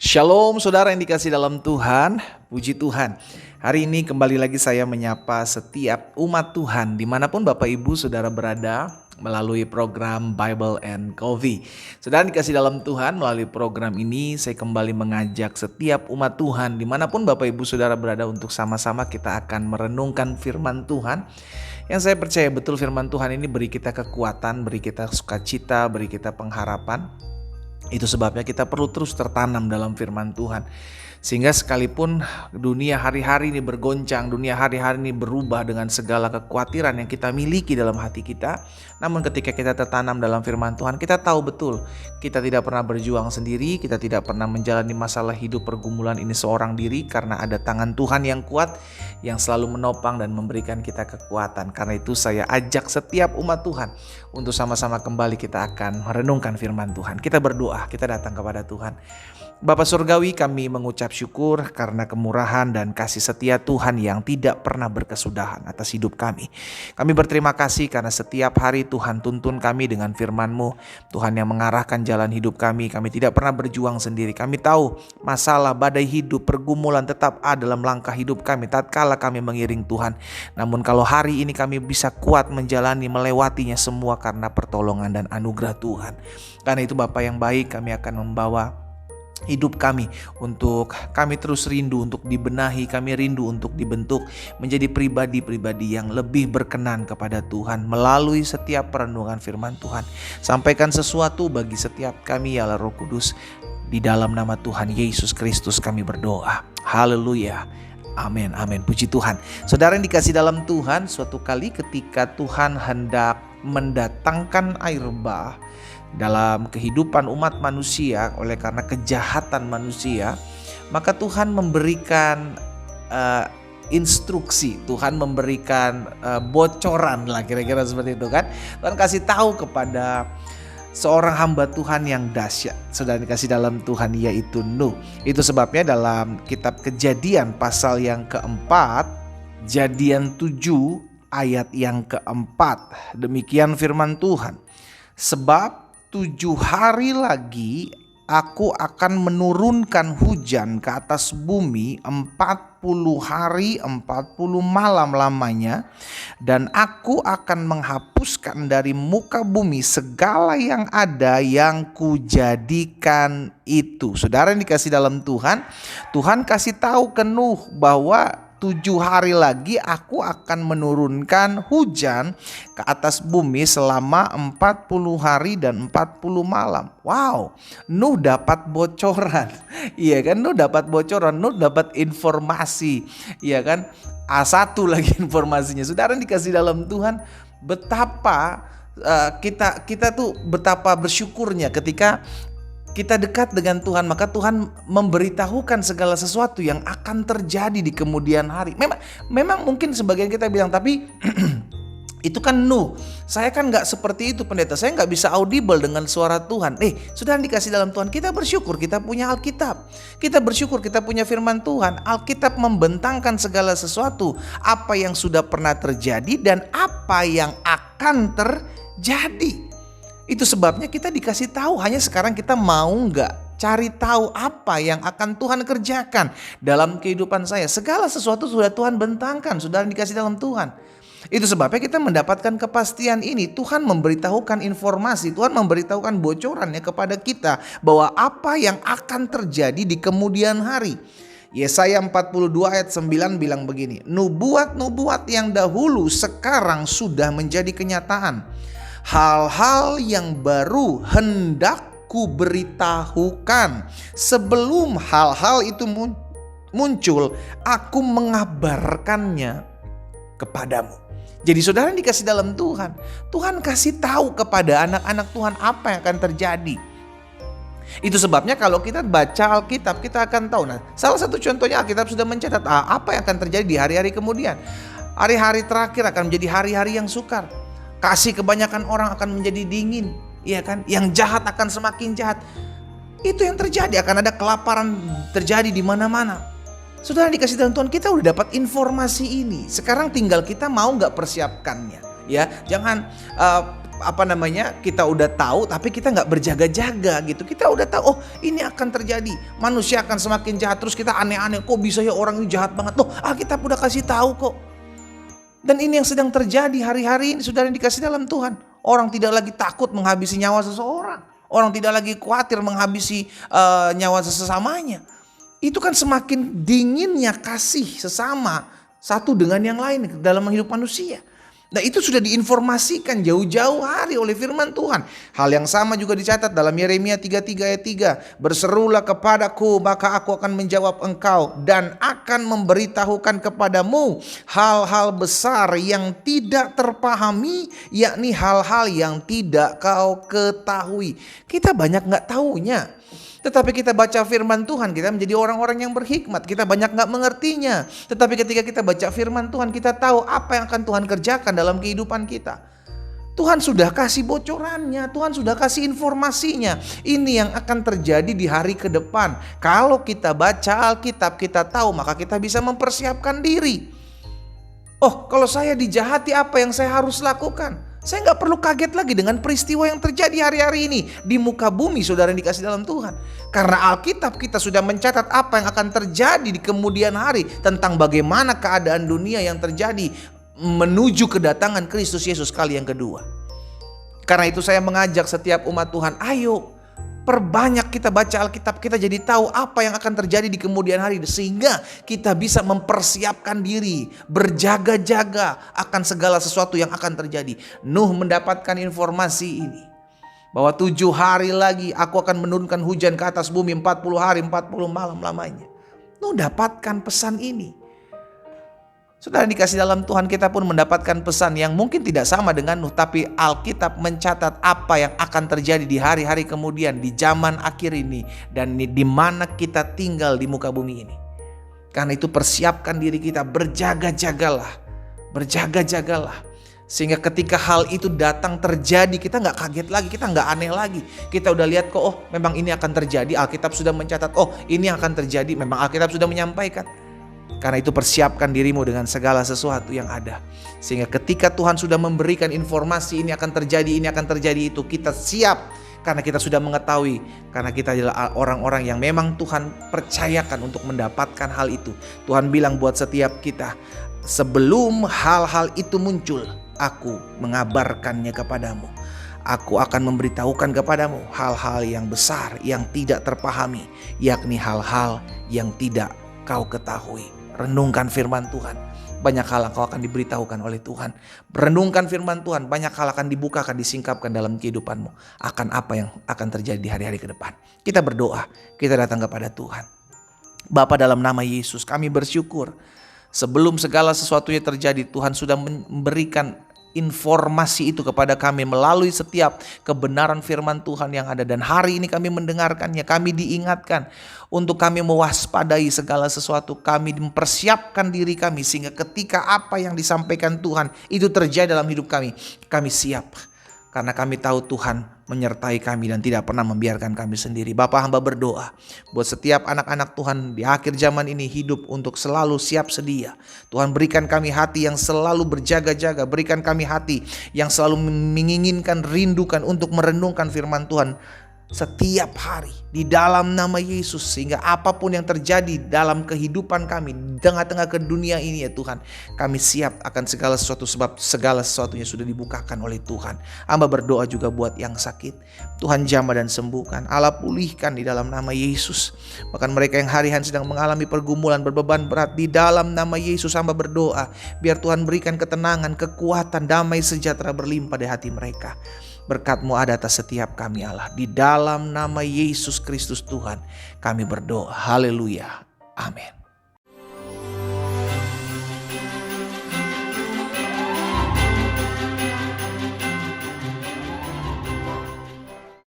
Shalom saudara yang dikasih dalam Tuhan, puji Tuhan. Hari ini kembali lagi saya menyapa setiap umat Tuhan dimanapun Bapak Ibu Saudara berada melalui program Bible and Coffee. Saudara dikasih dalam Tuhan, melalui program ini saya kembali mengajak setiap umat Tuhan dimanapun Bapak Ibu Saudara berada untuk sama-sama kita akan merenungkan firman Tuhan. Yang saya percaya betul firman Tuhan ini beri kita kekuatan, beri kita sukacita, beri kita pengharapan. Itu sebabnya kita perlu terus tertanam dalam firman Tuhan. Sehingga sekalipun dunia hari-hari ini bergoncang, dunia hari-hari ini berubah dengan segala kekhawatiran yang kita miliki dalam hati kita. Namun ketika kita tertanam dalam firman Tuhan, kita tahu betul kita tidak pernah berjuang sendiri, kita tidak pernah menjalani masalah hidup pergumulan ini seorang diri, karena ada tangan Tuhan yang kuat yang selalu menopang dan memberikan kita kekuatan. Karena itu saya ajak setiap umat Tuhan untuk sama-sama kembali kita akan merenungkan firman Tuhan. Kita berdoa, kita datang kepada Tuhan. Bapa Surgawi, kami mengucap syukur karena kemurahan dan kasih setia Tuhan yang tidak pernah berkesudahan atas hidup kami. Kami berterima kasih karena setiap hari Tuhan tuntun kami dengan firman-Mu. Tuhan yang mengarahkan jalan hidup kami. Kami tidak pernah berjuang sendiri. Kami tahu masalah, badai hidup, pergumulan tetap ada dalam langkah hidup kami tatkala kami mengiring Tuhan. Namun kalau hari ini kami bisa kuat menjalani, melewatinya semua karena pertolongan dan anugerah Tuhan. Karena itu Bapa yang baik, kami akan membawa hidup kami untuk kami terus rindu untuk dibenahi, kami rindu untuk dibentuk menjadi pribadi-pribadi yang lebih berkenan kepada Tuhan melalui setiap perenungan firman Tuhan. Sampaikan sesuatu bagi setiap kami ya Allah Roh Kudus, di dalam nama Tuhan Yesus Kristus kami berdoa. Haleluya. Amin, amin. Puji Tuhan. Saudara yang dikasih dalam Tuhan, suatu kali ketika Tuhan hendak mendatangkan air bah dalam kehidupan umat manusia oleh karena kejahatan manusia, maka Tuhan memberikan instruksi, Tuhan memberikan bocoran lah, kira-kira seperti itu kan. Tuhan kasih tahu kepada seorang hamba Tuhan yang dahsyat, saudara dikasih dalam Tuhan, yaitu Nuh. Itu sebabnya dalam kitab Kejadian pasal yang keempat, Kejadian 7 ayat yang keempat, demikian firman Tuhan. Sebab 7 hari lagi aku akan menurunkan hujan ke atas bumi 40 hari 40 malam lamanya, dan aku akan menghapuskan dari muka bumi segala yang ada yang kujadikan itu. Saudara yang dikasih dalam Tuhan, Tuhan kasih tahu ke Nuh bahwa 7 hari lagi aku akan menurunkan hujan ke atas bumi selama 40 hari dan 40 malam. Wow, Nuh dapat bocoran. Iya kan, Nuh dapat bocoran, Nuh dapat informasi. Iya kan, A1 lagi informasinya. Saudara dikasih dalam Tuhan, betapa kita tuh betapa bersyukurnya ketika kita dekat dengan Tuhan, maka Tuhan memberitahukan segala sesuatu yang akan terjadi di kemudian hari. Memang mungkin sebagian kita bilang, tapi itu kan Nuh. Saya kan gak seperti itu pendeta. Saya gak bisa audible dengan suara Tuhan. Sudah dikasih dalam Tuhan, kita bersyukur kita punya Alkitab. Kita bersyukur kita punya firman Tuhan. Alkitab membentangkan segala sesuatu, apa yang sudah pernah terjadi dan apa yang akan terjadi. Itu sebabnya kita dikasih tahu, hanya sekarang kita mau nggak cari tahu apa yang akan Tuhan kerjakan dalam kehidupan saya. Segala sesuatu sudah Tuhan bentangkan, sudah dikasih dalam Tuhan. Itu sebabnya kita mendapatkan kepastian ini. Tuhan memberitahukan informasi, Tuhan memberitahukan bocorannya kepada kita bahwa apa yang akan terjadi di kemudian hari. Yesaya 42 ayat 9 bilang begini, nubuat-nubuat yang dahulu sekarang sudah menjadi kenyataan. Hal-hal yang baru hendak ku beritahukan. Sebelum hal-hal itu muncul, aku mengabarkannya kepadamu. Jadi saudara dikasih dalam Tuhan, Tuhan kasih tahu kepada anak-anak Tuhan apa yang akan terjadi. Itu sebabnya kalau kita baca Alkitab, kita akan tahu. Nah, salah satu contohnya Alkitab sudah mencatat apa yang akan terjadi di hari-hari kemudian. Hari-hari terakhir akan menjadi hari-hari yang sukar. Kasih kebanyakan orang akan menjadi dingin, iya kan? Yang jahat akan semakin jahat. Itu yang terjadi, akan ada kelaparan terjadi di mana-mana. Saudara dikasih dalam Tuhan, kita udah dapat informasi ini. Sekarang tinggal kita mau nggak persiapkannya, ya. Jangan kita udah tahu tapi kita nggak berjaga-jaga gitu. Kita udah tahu, oh ini akan terjadi, manusia akan semakin jahat, terus kita aneh-aneh, kok bisa ya orang ini jahat banget. Loh, Alkitab udah kasih tahu kok. Dan ini yang sedang terjadi hari-hari ini, saudara yang dikasih dalam Tuhan. Orang tidak lagi takut menghabisi nyawa seseorang, orang tidak lagi khawatir menghabisi nyawa sesamanya. Itu kan semakin dinginnya kasih sesama satu dengan yang lain dalam hidup manusia. Nah, itu sudah diinformasikan jauh-jauh hari oleh firman Tuhan. Hal yang sama juga dicatat dalam Yeremia 33 ayat 3. Berserulah kepadaku, maka aku akan menjawab engkau dan akan memberitahukan kepadamu hal-hal besar yang tidak terpahami, yakni hal-hal yang tidak kau ketahui. Kita banyak gak tahunya. Tetapi kita baca firman Tuhan, kita menjadi orang-orang yang berhikmat. Kita banyak gak mengertinya. Tetapi ketika kita baca firman Tuhan, kita tahu apa yang akan Tuhan kerjakan dalam kehidupan kita. Tuhan sudah kasih bocorannya, Tuhan sudah kasih informasinya. Ini yang akan terjadi di hari ke depan. Kalau kita baca Alkitab, kita tahu, maka kita bisa mempersiapkan diri. Oh, kalau saya dijahati, apa yang saya harus lakukan? Saya nggak perlu kaget lagi dengan peristiwa yang terjadi hari-hari ini di muka bumi, saudara yang dikasih dalam Tuhan. Karena Alkitab kita sudah mencatat apa yang akan terjadi di kemudian hari, tentang bagaimana keadaan dunia yang terjadi menuju kedatangan Kristus Yesus kali yang kedua. Karena itu saya mengajak setiap umat Tuhan, ayo perbanyak kita baca Alkitab, kita jadi tahu apa yang akan terjadi di kemudian hari, sehingga kita bisa mempersiapkan diri, berjaga-jaga akan segala sesuatu yang akan terjadi. Nuh mendapatkan informasi ini, bahwa 7 hari lagi aku akan menurunkan hujan ke atas bumi 40 hari 40 malam lamanya. Nuh dapatkan pesan ini. Saudara dikasih dalam Tuhan, kita pun mendapatkan pesan yang mungkin tidak sama dengan Nuh, tapi Alkitab mencatat apa yang akan terjadi di hari-hari kemudian, di zaman akhir ini, dan di mana kita tinggal di muka bumi ini. Karena itu persiapkan diri kita, berjaga-jagalah, sehingga ketika hal itu datang terjadi, kita nggak kaget lagi, kita nggak aneh lagi. Kita udah lihat kok, oh memang ini akan terjadi, Alkitab sudah mencatat, oh ini akan terjadi, memang Alkitab sudah menyampaikan. Karena itu persiapkan dirimu dengan segala sesuatu yang ada. Sehingga ketika Tuhan sudah memberikan informasi ini akan terjadi itu, kita siap. Karena kita sudah mengetahui. Karena kita adalah orang-orang yang memang Tuhan percayakan untuk mendapatkan hal itu. Tuhan bilang buat setiap kita, sebelum hal-hal itu muncul, aku mengabarkannya kepadamu. Aku akan memberitahukan kepadamu hal-hal yang besar yang tidak terpahami, yakni hal-hal yang tidak kau ketahui. Renungkan firman Tuhan. Banyak hal kau akan diberitahukan oleh Tuhan. Renungkan firman Tuhan. Banyak hal akan dibukakan, disingkapkan dalam kehidupanmu. Akan apa yang akan terjadi di hari-hari ke depan. Kita berdoa. Kita datang kepada Tuhan. Bapa, dalam nama Yesus kami bersyukur. Sebelum segala sesuatunya terjadi, Tuhan sudah memberikan informasi itu kepada kami melalui setiap kebenaran firman Tuhan yang ada. Dan hari ini kami mendengarkannya, kami diingatkan untuk kami mewaspadai segala sesuatu. Kami mempersiapkan diri kami sehingga ketika apa yang disampaikan Tuhan itu terjadi dalam hidup kami, kami siap. Karena kami tahu Tuhan menyertai kami dan tidak pernah membiarkan kami sendiri. Bapa, hamba berdoa buat setiap anak-anak Tuhan di akhir zaman ini hidup untuk selalu siap sedia. Tuhan, berikan kami hati yang selalu berjaga-jaga. Berikan kami hati yang selalu menginginkan, rindukan untuk merenungkan firman Tuhan setiap hari di dalam nama Yesus, sehingga apapun yang terjadi dalam kehidupan kami di tengah-tengah ke dunia ini ya Tuhan, kami siap akan segala sesuatu, sebab segala sesuatunya sudah dibukakan oleh Tuhan. Hamba berdoa juga buat yang sakit, Tuhan jamah dan sembuhkan, Allah pulihkan di dalam nama Yesus. Bahkan mereka yang hari-hari sedang mengalami pergumulan, berbeban berat, di dalam nama Yesus hamba berdoa, biar Tuhan berikan ketenangan, kekuatan, damai sejahtera berlimpah di hati mereka. Berkat-Mu ada atas setiap kami Allah. Di dalam nama Yesus Kristus Tuhan kami berdoa. Haleluya. Amin.